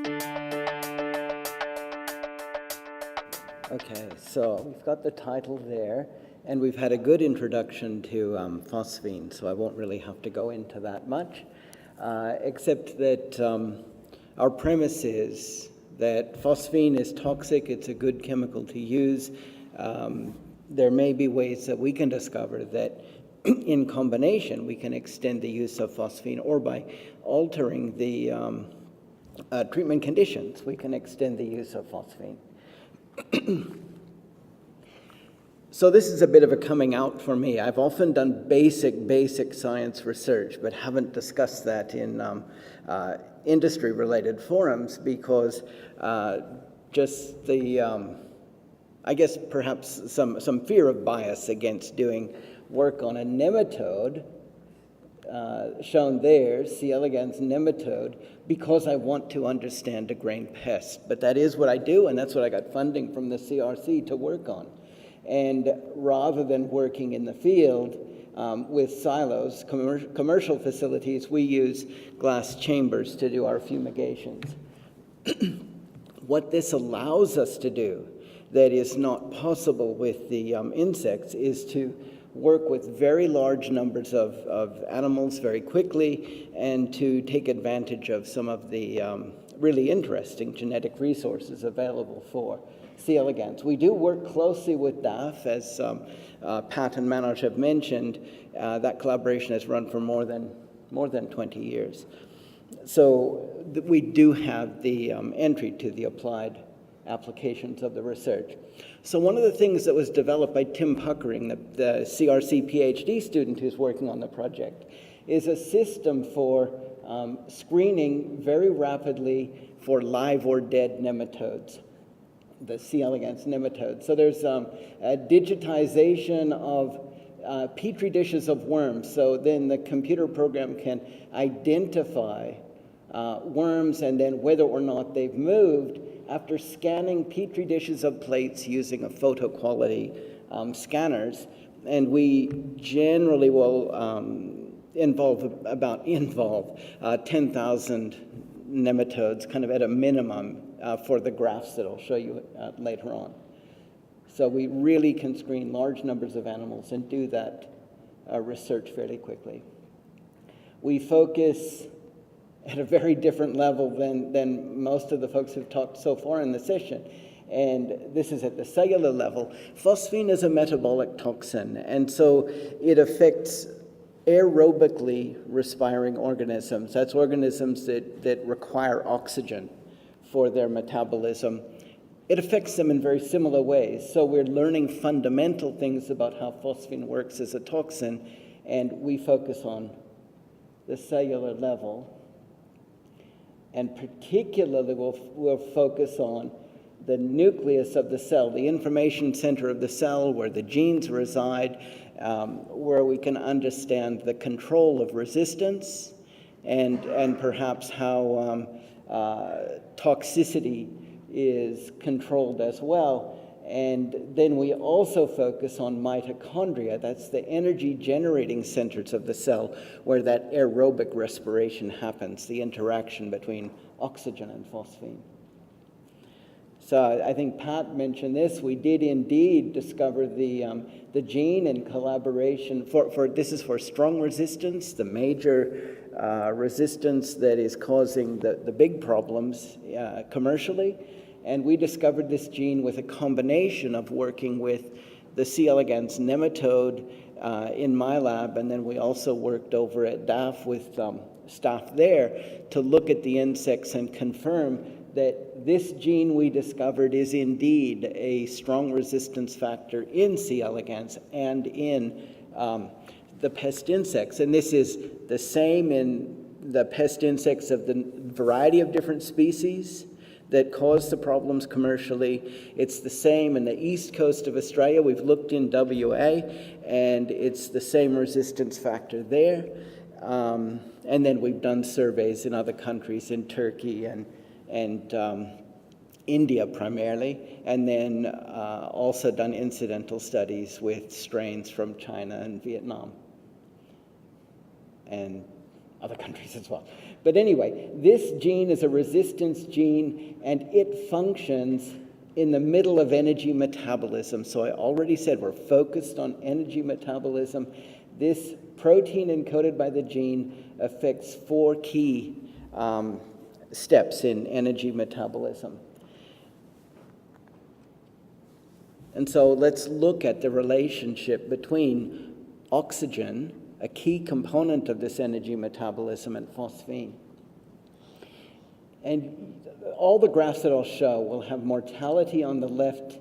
Okay, so we've got the title there, and we've had a good introduction to phosphine, so I won't really have to go into that much, except that our premise is that phosphine is toxic, it's a good chemical to use. There may be ways that we can discover that in combination we can extend the use of phosphine, or by altering the treatment conditions, we can extend the use of phosphine. So this is a bit of a coming out for me. I've often done basic science research, but haven't discussed that in industry-related forums because just the, I guess perhaps some fear of bias against doing work on a nematode, shown there, C. elegans nematode, because I want to understand a grain pest. But that is what I do, and that's what I got funding from the CRC to work on. And rather than working in the field with silos, commercial facilities, we use glass chambers to do our fumigations. What this allows us to do that is not possible with the insects is to work with very large numbers of animals very quickly and to take advantage of some of the really interesting genetic resources available for C. elegans. We do work closely with DAF, as Pat and Manoj have mentioned. That collaboration has run for more than 20 years. So we do have the entry to the applied applications of the research. So one of the things that was developed by Tim Puckering, the CRC PhD student who's working on the project, is a system for screening very rapidly for live or dead nematodes, the C. elegans nematodes. So there's a digitization of petri dishes of worms, so then the computer program can identify worms and then whether or not they've moved after scanning petri dishes of plates using a photo quality scanners. And we generally will involve 10,000 nematodes, kind of at a minimum, for the graphs that I'll show you later on. So we really can screen large numbers of animals and do that research fairly quickly. We focus at a very different level than most of the folks who've talked so far in the session. And this is at the cellular level. Phosphine is a metabolic toxin, and so it affects aerobically respiring organisms. That's organisms that require oxygen for their metabolism. It affects them in very similar ways. So we're learning fundamental things about how phosphine works as a toxin, and we focus on the cellular level. And particularly we'll focus on the nucleus of the cell, the information center of the cell where the genes reside, where we can understand the control of resistance and perhaps how toxicity is controlled as well. And then we also focus on mitochondria. That's the energy generating centers of the cell where that aerobic respiration happens, the interaction between oxygen and phosphine. So I think Pat mentioned this. We did indeed discover the gene in collaboration for this is for strong resistance, the major resistance that is causing the big problems commercially. And we discovered this gene with a combination of working with the C. elegans nematode in my lab, and then we also worked over at DAF with staff there to look at the insects and confirm that this gene we discovered is indeed a strong resistance factor in C. elegans and in the pest insects. And this is the same in the pest insects of the variety of different species that cause the problems commercially. It's the same in the east coast of Australia. We've looked in WA, and it's the same resistance factor there. And then we've done surveys in other countries, in Turkey and India primarily, and then also done incidental studies with strains from China and Vietnam and other countries as well. But anyway, this gene is a resistance gene, and it functions in the middle of energy metabolism. So I already said we're focused on energy metabolism. This protein encoded by the gene affects 4 key steps in energy metabolism. And so let's look at the relationship between oxygen, a key component of this energy metabolism, and phosphine. And all the graphs that I'll show will have mortality on the left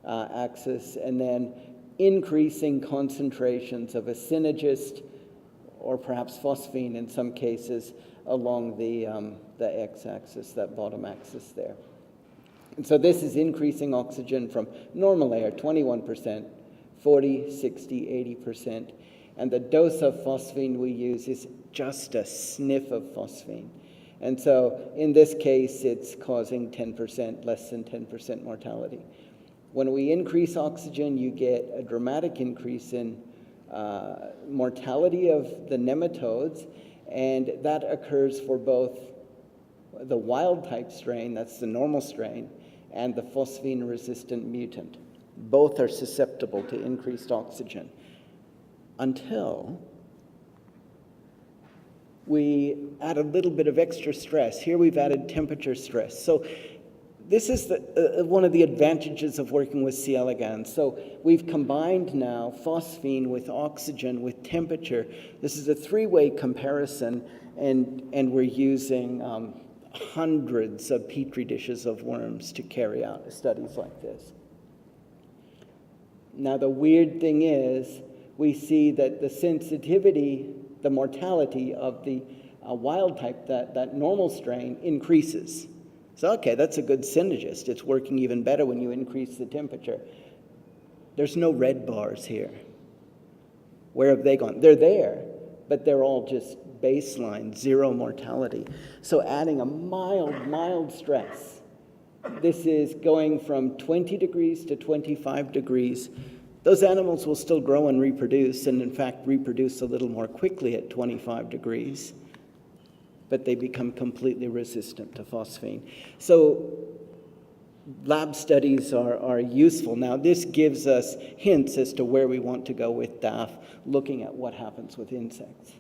axis, and then increasing concentrations of a synergist, or perhaps phosphine in some cases, along the x-axis, that bottom axis there. And so this is increasing oxygen from normal air, 21%, 40, 60, 80%. And the dose of phosphine we use is just a sniff of phosphine. And so in this case, it's causing 10%, less than 10% mortality. When we increase oxygen, you get a dramatic increase in mortality of the nematodes, and that occurs for both the wild-type strain, that's the normal strain, and the phosphine-resistant mutant. Both are susceptible to increased oxygen until we add a little bit of extra stress. Here we've added temperature stress. So this is one of the advantages of working with C. elegans. So we've combined now phosphine with oxygen with temperature. This is a 3-way comparison, and we're using hundreds of petri dishes of worms to carry out studies like this. Now the weird thing is, we see that the sensitivity, the mortality of the wild type, that normal strain, increases. So okay, that's a good synergist. It's working even better when you increase the temperature. There's no red bars here. Where have they gone? They're there, but they're all just baseline, 0 mortality. So adding a mild stress, this is going from 20 degrees to 25 degrees. Those animals will still grow and reproduce, and in fact reproduce a little more quickly at 25 degrees, but they become completely resistant to phosphine. So lab studies are useful. Now this gives us hints as to where we want to go with DAF, looking at what happens with insects.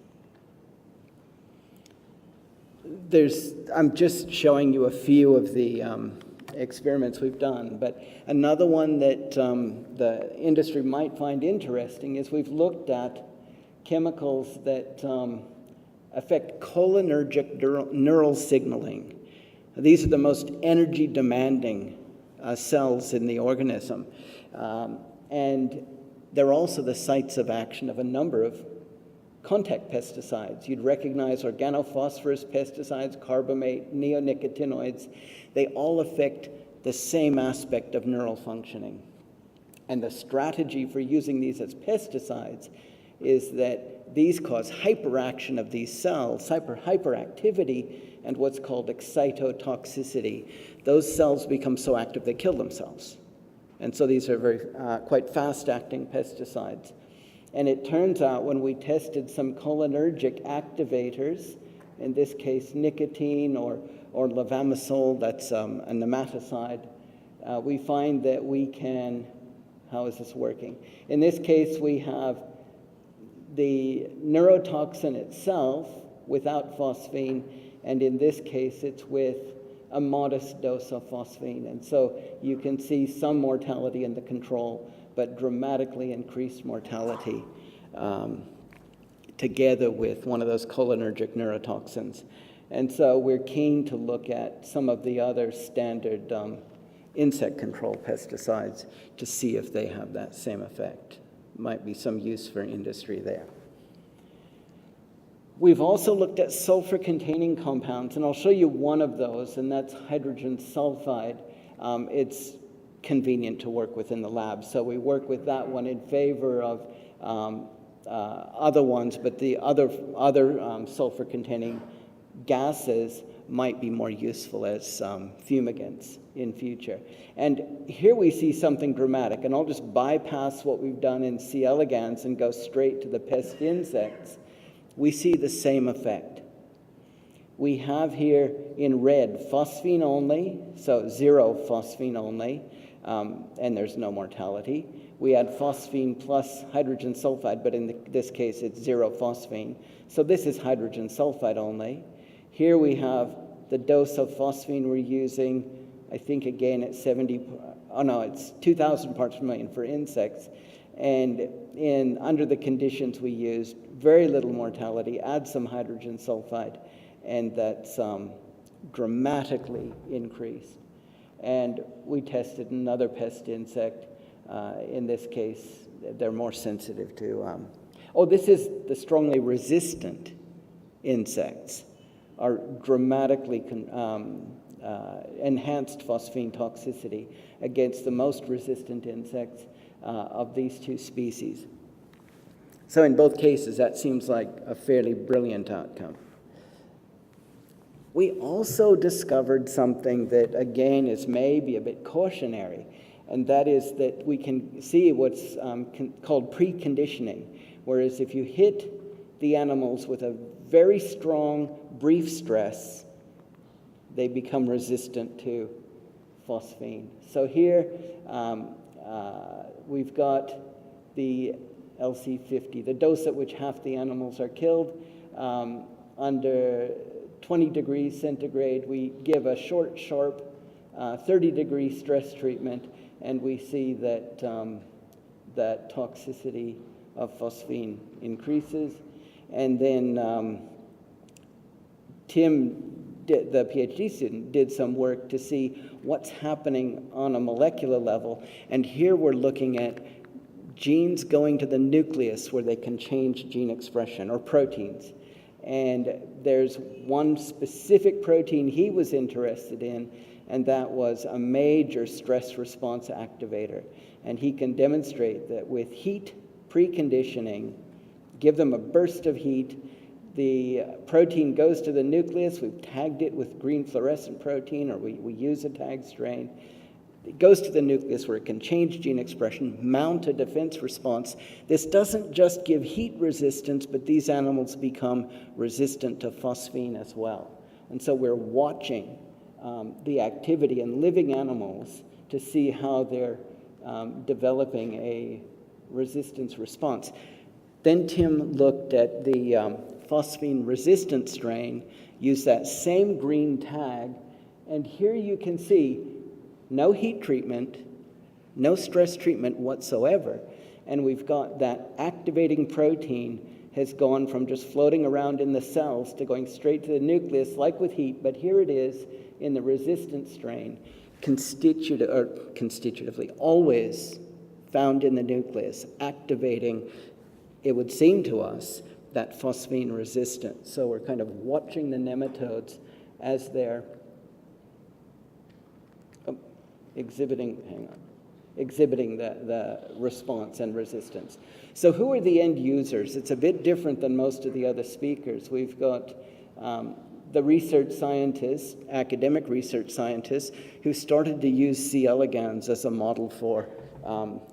I'm just showing you a few of the experiments we've done, but another one that the industry might find interesting is we've looked at chemicals that affect cholinergic neural signaling. These are the most energy demanding cells in the organism, and they're also the sites of action of a number of contact pesticides. You'd recognize organophosphorus pesticides, carbamate, neonicotinoids. They all affect the same aspect of neural functioning. And the strategy for using these as pesticides is that these cause hyperaction of these cells, hyperactivity, and what's called excitotoxicity. Those cells become so active they kill themselves. And so these are quite fast-acting pesticides. And it turns out when we tested some cholinergic activators, in this case nicotine or levamisole, that's a nematicide, we find that we can, how is this working? In this case, we have the neurotoxin itself without phosphine, and in this case, it's with a modest dose of phosphine. And so you can see some mortality in the control, but dramatically increased mortality together with one of those cholinergic neurotoxins. And so we're keen to look at some of the other standard insect control pesticides to see if they have that same effect. Might be some use for industry there. We've also looked at sulfur-containing compounds, and I'll show you one of those, and that's hydrogen sulfide. It's convenient to work with in the lab, so we work with that one in favor of other ones, but the other sulfur-containing gases might be more useful as fumigants in future. And here we see something dramatic, and I'll just bypass what we've done in C. elegans and go straight to the pest insects. We see the same effect. We have here in red phosphine only, so 0 phosphine only, and there's no mortality. We add phosphine plus hydrogen sulfide, but in this case it's 0 phosphine. So this is hydrogen sulfide only. Here we have the dose of phosphine we're using. I think again it's it's 2,000 parts per million for insects. And under the conditions we used, very little mortality, add some hydrogen sulfide, and that's dramatically increased. And we tested another pest insect. In this case, they're more sensitive to... this is the strongly resistant insects are dramatically enhanced phosphine toxicity against the most resistant insects of these two species. So in both cases, that seems like a fairly brilliant outcome. We also discovered something that, again, is maybe a bit cautionary, and that is that we can see what's called preconditioning, whereas if you hit the animals with a very strong, brief stress, they become resistant to phosphine. So here we've got the LC50, the dose at which half the animals are killed. Under 20 degrees centigrade, we give a short, sharp 30-degree stress treatment, and we see that that toxicity of phosphine increases. And then Tim, the PhD student, did some work to see what's happening on a molecular level. And here we're looking at genes going to the nucleus where they can change gene expression, or proteins. And there's one specific protein he was interested in, and that was a major stress response activator. And he can demonstrate that with heat preconditioning, give them a burst of heat, the protein goes to the nucleus. We've tagged it with green fluorescent protein, or we use a tag strain. It goes to the nucleus where it can change gene expression, mount a defense response. This doesn't just give heat resistance, but these animals become resistant to phosphine as well. And so we're watching the activity in living animals to see how they're developing a resistance response. Then Tim looked at the phosphine resistant strain, used that same green tag, and here you can see no heat treatment, no stress treatment whatsoever, and we've got that activating protein has gone from just floating around in the cells to going straight to the nucleus, like with heat, but here it is in the resistant strain, constitutively, always found in the nucleus, activating, it would seem to us, that phosphine resistance. So we're kind of watching the nematodes as they're exhibiting the response and resistance. So who are the end users? It's a bit different than most of the other speakers. We've got the research scientists, academic research scientists, who started to use C. elegans as a model for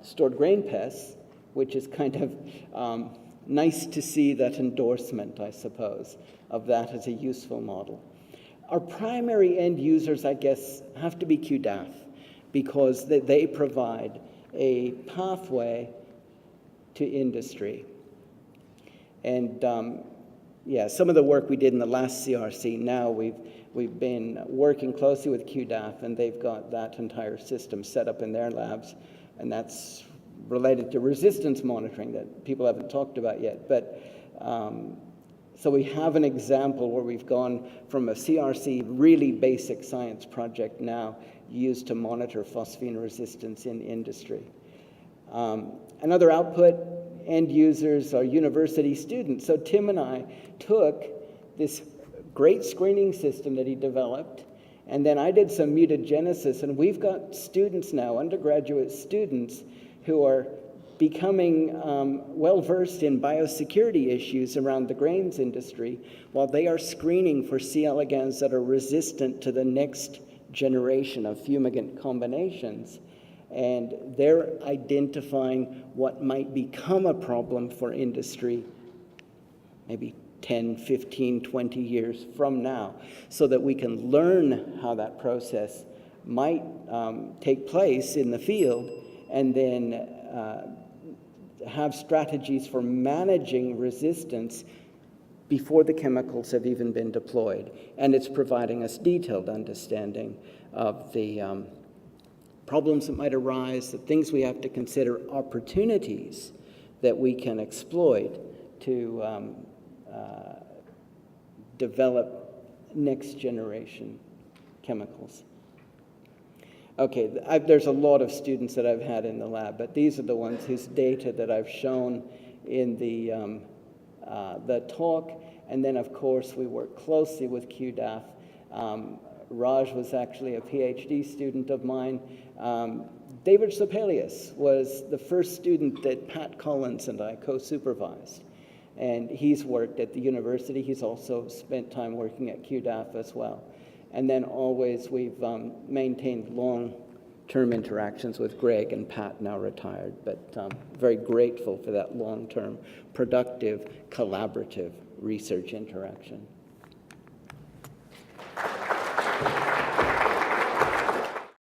stored grain pests, which is kind of nice to see that endorsement, I suppose, of that as a useful model. Our primary end users, I guess, have to be QDAF, because they provide a pathway to industry. And some of the work we did in the last CRC, now we've been working closely with QDAF, and they've got that entire system set up in their labs, and that's related to resistance monitoring that people haven't talked about yet. But so we have an example where we've gone from a CRC, really basic science project now used to monitor phosphine resistance in industry. Another output, end users are university students. So Tim and I took this great screening system that he developed, and then I did some mutagenesis, and we've got students now, undergraduate students, who are becoming well-versed in biosecurity issues around the grains industry while they are screening for C. elegans that are resistant to the next generation of fumigant combinations. And they're identifying what might become a problem for industry maybe 10, 15, 20 years from now, so that we can learn how that process might take place in the field, and then have strategies for managing resistance before the chemicals have even been deployed. And it's providing us detailed understanding of the problems that might arise, the things we have to consider, opportunities that we can exploit to develop next generation chemicals. Okay, there's a lot of students that I've had in the lab, but these are the ones whose data that I've shown in the talk. And then, of course, we work closely with QDAF. Raj was actually a PhD student of mine. David Sopelius was the first student that Pat Collins and I co-supervised. And he's worked at the university. He's also spent time working at QDAF as well. And then always we've maintained long-term interactions with Greg and Pat, now retired, but very grateful for that long-term, productive, collaborative research interaction.